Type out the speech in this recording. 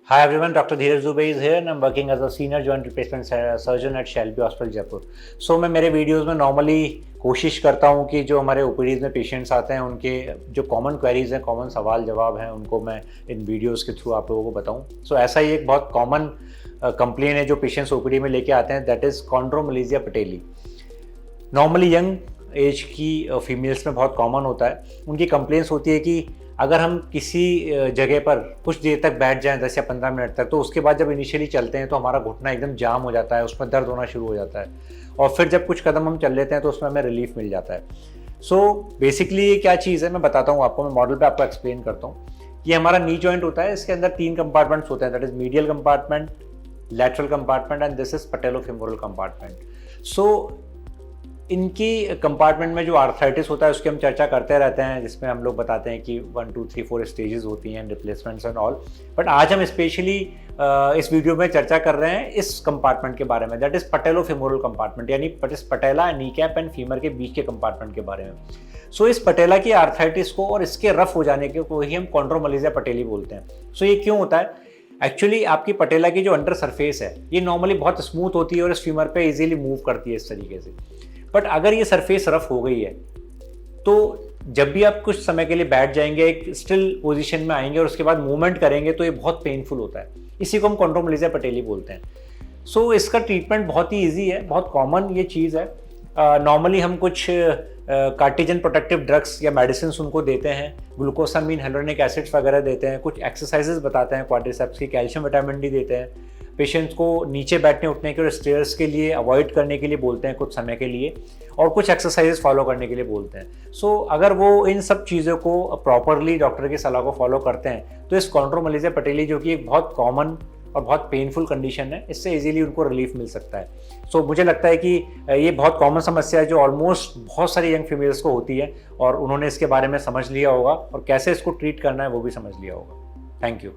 Hi everyone, Dr. Dheeraj Dubey is here and I'm working as a senior joint replacement surgeon at Shelby Hospital Jaipur. So मैं मेरे videos में normally कोशिश करता हूँ कि जो हमारे ओपीडीज में पेशेंट्स आते हैं उनके जो कॉमन क्वेरीज हैं, कॉमन सवाल जवाब हैं, उनको मैं इन वीडियोस के थ्रू आप लोगों को बताऊँ। सो ऐसा ही एक बहुत कॉमन कंप्लेन है जो पेशेंट्स ओपीडी में लेके आते हैं, that is chondromalacia patellae. Normally young age की फीमेल्स में बहुत कॉमन होता है। उनकी कंप्लेंट्स होती है कि अगर हम किसी जगह पर कुछ देर तक बैठ जाएं 10 या 15 मिनट तक, तो उसके बाद जब इनिशियली चलते हैं तो हमारा घुटना एकदम जाम हो जाता है, उसमें दर्द होना शुरू हो जाता है और फिर जब कुछ कदम हम चल लेते हैं तो उसमें हमें रिलीफ मिल जाता है। सो बेसिकली ये क्या चीज़ है मैं बताता हूँ आपको, मैं मॉडल पे आपको एक्सप्लेन करता हूँ। ये हमारा नी जॉइंट होता है, इसके अंदर 3 कंपार्टमेंट्स होते हैं, that is medial compartment, lateral compartment and this is patellofemoral compartment. So इनकी कंपार्टमेंट में जो आर्थराइटिस होता है उसकी हम चर्चा करते रहते हैं, जिसमें हम लोग बताते हैं कि 1 2 3 4 स्टेजेस होती हैं, रिप्लेसमेंट्स एंड ऑल। बट आज हम स्पेशली इस वीडियो में चर्चा कर रहे हैं इस कंपार्टमेंट के बारे में, दैट इज पैटेलोफेमोरल कंपार्टमेंट, यानी पटेला, नी कैप एंड फीमर के बीच के कंपार्टमेंट के बारे में। सो इस पटेला की आर्थराइटिस को और इसके रफ हो जाने को ही हम कॉन्ड्रोमलेजिया पटेली बोलते हैं। सो ये क्यों होता है? एक्चुअली आपकी पटेला की जो अंडर सरफेस है ये नॉर्मली बहुत स्मूथ होती है और इस फीमर पे इजीली मूव करती है इस तरीके से। बट अगर ये सरफेस रफ हो गई है तो जब भी आप कुछ समय के लिए बैठ जाएंगे, एक स्टिल पोजीशन में आएंगे और उसके बाद मूवमेंट करेंगे तो ये बहुत पेनफुल होता है। इसी को हम कॉन्ड्रोमलेजिया पटेली बोलते हैं। सो इसका ट्रीटमेंट बहुत ही ईजी है, बहुत कॉमन ये चीज़ है। नॉर्मली हम कुछ कार्टिजन प्रोटेक्टिव ड्रग्स या मेडिसिन उनको देते हैं, ग्लूकोसामीन, हेलोनिक एसिड्स वगैरह देते हैं, कुछ एक्सरसाइजेस बताते हैं क्वाड्रिसेप्स की, कैल्शियम विटामिन डी देते हैं, पेशेंट्स को नीचे बैठने उठने के और स्टेयर्स के लिए अवॉइड करने के लिए बोलते हैं कुछ समय के लिए, और कुछ एक्सरसाइजेस फॉलो करने के लिए बोलते हैं। सो अगर वो इन सब चीज़ों को प्रॉपरली डॉक्टर की सलाह को फॉलो करते हैं तो इस कॉन्ड्रोमलेजिया पटेली, जो कि एक बहुत कॉमन और बहुत पेनफुल कंडीशन है, इससे इजीली उनको रिलीफ मिल सकता है। सो मुझे लगता है कि ये बहुत कॉमन समस्या है जो ऑलमोस्ट बहुत सारी यंग फीमेल्स को होती है और उन्होंने इसके बारे में समझ लिया होगा और कैसे इसको ट्रीट करना है वो भी समझ लिया होगा। Thank you.